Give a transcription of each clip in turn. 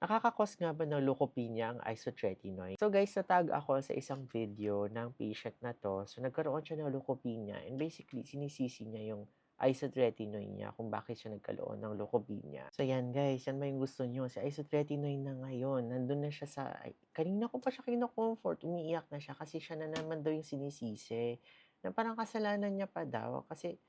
Nakaka-cause nga ba ng leukopenia ang isotretinoin? So guys, natag ako sa isang video ng patient na 'to. So nagkaroon siya ng leukopenia and basically sinisisi niya yung isotretinoin niya kung bakit siya nagkaroon ng leukopenia. So yan guys, yan ba yung gusto niyo? Si isotretinoin na ngayon, nandun na siya sa kanina ko pa siya kino-comfort, umiiyak na siya kasi siya na naman daw yung sinisisi. Na parang kasalanan niya pa daw kasi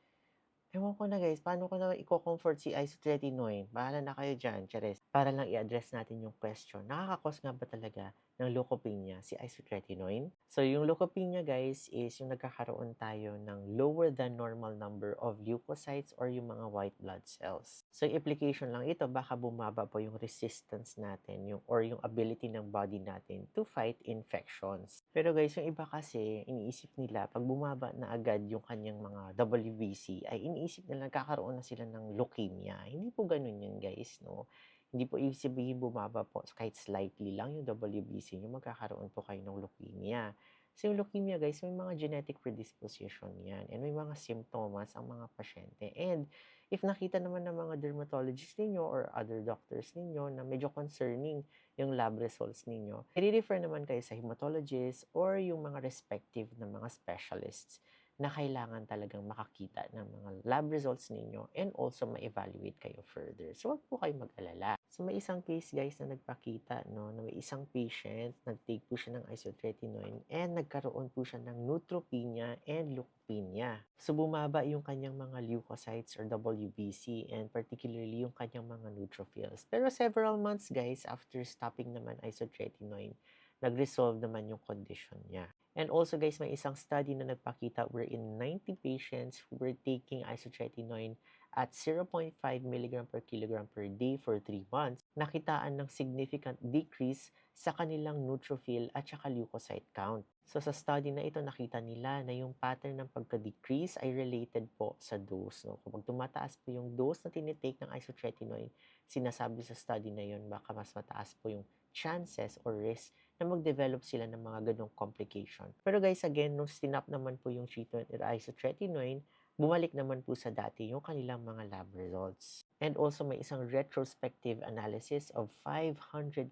ewan ko na guys, paano ko na iko-comfort si isotretinoin? Bahala na kayo diyan, chares. Para lang i-address natin yung question, nakaka-cause nga ba talaga ng leukopenia si isotretinoin? So yung leukopenia guys is yung nagkakaroon tayo ng lower than normal number of leukocytes or yung mga white blood cells. So yung implication lang ito, baka bumaba po yung resistance natin or yung ability ng body natin to fight infections. Pero guys, yung iba kasi, iniisip nila, pag bumaba na agad yung kanyang mga WBC, ay iniisip nila nagkakaroon na sila ng leukemia. Hindi po ganun yun guys, no? Hindi po ibig sabihin bumaba po kahit slightly lang yung WBC nyo, magkakaroon po kayo ng leukemia. So yung leukemia guys, may mga genetic predisposition yan and may mga symptoms ang mga pasyente. And if nakita naman ng mga dermatologist ninyo or other doctors ninyo na medyo concerning yung lab results ninyo, i-refer naman kayo sa hematologist or yung mga respective na mga specialists na kailangan talagang makakita ng mga lab results ninyo and also ma-evaluate kayo further. So, wag po kayo mag-alala. So, may isang case guys na nagpakita, no, na may isang patient, nag-take po siya ng isotretinoin and nagkaroon po siya ng neutropenia and leukopenia. So, bumaba yung kanyang mga leukocytes or WBC and particularly yung kanyang mga neutrophils. Pero several months guys after stopping naman isotretinoin, nag-resolve naman yung condition niya. And also guys, may isang study na nagpakita wherein 90 patients who were taking isotretinoin at 0.5 mg per kilogram per day for 3 months, nakitaan ng significant decrease sa kanilang neutrophil at saka leukocyte count. So sa study na ito, nakita nila na yung pattern ng pagka-decrease ay related po sa dose. No? Kung tumataas po yung dose na tinitake ng isotretinoin, sinasabi sa study na yun, baka mas mataas po yung chances or risk na mag-develop sila ng mga ganong complication. Pero guys, again, nung stinap naman po yung treatment with isotretinoin, bumalik naman po sa dati yung kanilang mga lab results. And also may isang retrospective analysis of 515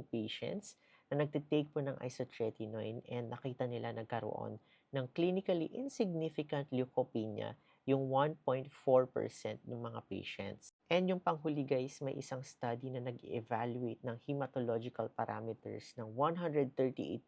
patients na nagtitake po ng isotretinoin and nakita nila nagkaroon ng clinically insignificant leukopenia yung 1.4% ng mga patients. And yung panghuli guys, may isang study na nag-evaluate ng hematological parameters ng 138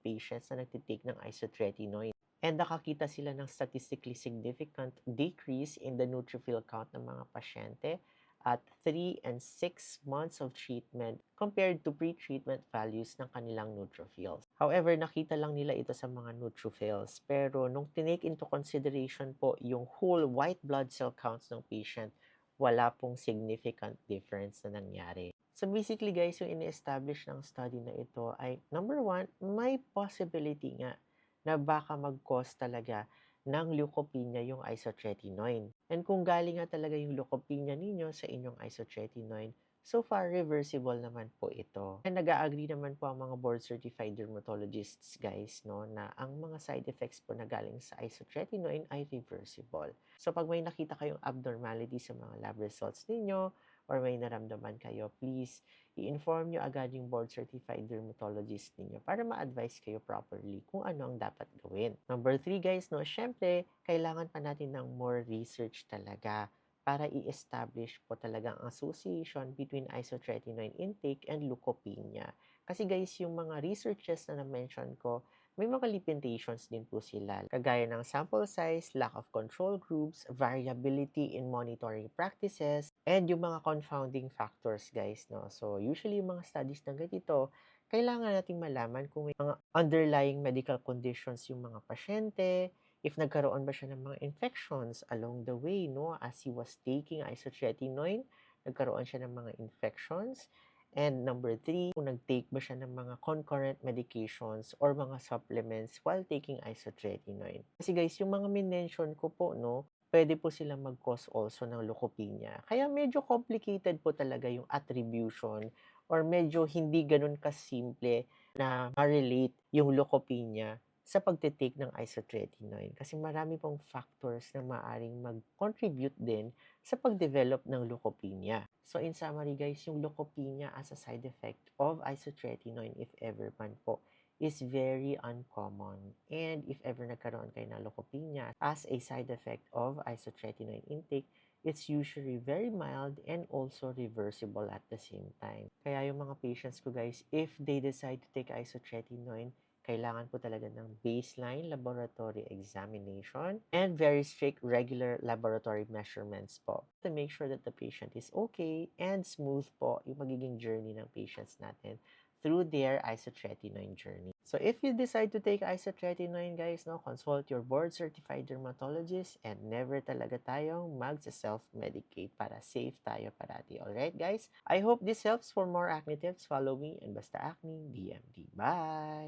patients na nagtitake ng isotretinoin. And nakakita sila ng statistically significant decrease in the neutrophil count ng mga pasyente at 3 and 6 months of treatment compared to pre-treatment values ng kanilang neutrophils. However, nakita lang nila ito sa mga neutrophils. Pero nung tinake into consideration po yung whole white blood cell counts ng patient, wala pong significant difference na nangyari. So basically guys, yung ini-establish ng study na ito ay number one, may possibility nga na baka mag-cause talaga ng leukopenia yung isotretinoin. And kung galing nga talaga yung leukopenia ninyo sa inyong isotretinoin, so far reversible naman po ito. And nag-agree naman po ang mga board-certified dermatologists guys, no, na ang mga side effects po na galing sa isotretinoin ay reversible. So pag may nakita kayong abnormality sa mga lab results ninyo or may naramdaman kayo, please i-inform nyo agad yung board-certified dermatologist ninyo para ma-advise kayo properly kung ano ang dapat gawin. Number 3 guys, no, syempre, kailangan pa natin ng more research talaga para i-establish po talaga ang association between isotretinoin intake and leukopenia. Kasi guys, yung mga researches na na-mention ko, may mga limitations din po sila. Kagaya ng sample size, lack of control groups, variability in monitoring practices, and yung mga confounding factors, guys, no? So, usually yung mga studies na ganito, kailangan nating malaman kung may mga underlying medical conditions yung mga pasyente, if nagkaroon ba siya ng mga infections along the way, no? As he was taking isotretinoin, nagkaroon siya ng mga infections. And number 3, kung nag-take ba siya ng mga concurrent medications or mga supplements while taking isotretinoin. Kasi guys, yung mga minention ko po, no, pwede po silang mag-cause also ng leukopenia. Kaya medyo complicated po talaga yung attribution or medyo hindi ganun kasimple na ma-relate yung leukopenia sa pagte-take ng isotretinoin kasi marami pong factors na maaaring mag-contribute din sa pag-develop ng leukopenia. So in summary guys, yung leukopenia as a side effect of isotretinoin if ever man po is very uncommon. And if ever nagkaroon kayo ng leukopenia as a side effect of isotretinoin intake, it's usually very mild and also reversible at the same time. Kaya yung mga patients ko guys, if they decide to take isotretinoin, kailangan po talaga ng baseline laboratory examination and very strict regular laboratory measurements po to make sure that the patient is okay and smooth po yung magiging journey ng patients natin through their isotretinoin journey. So if you decide to take isotretinoin guys, no, consult your board-certified dermatologist and never talaga tayong mag-self-medicate para safe tayo parati. Alright guys? I hope this helps. For more acne tips, follow me and Basta Acne DMD. Bye!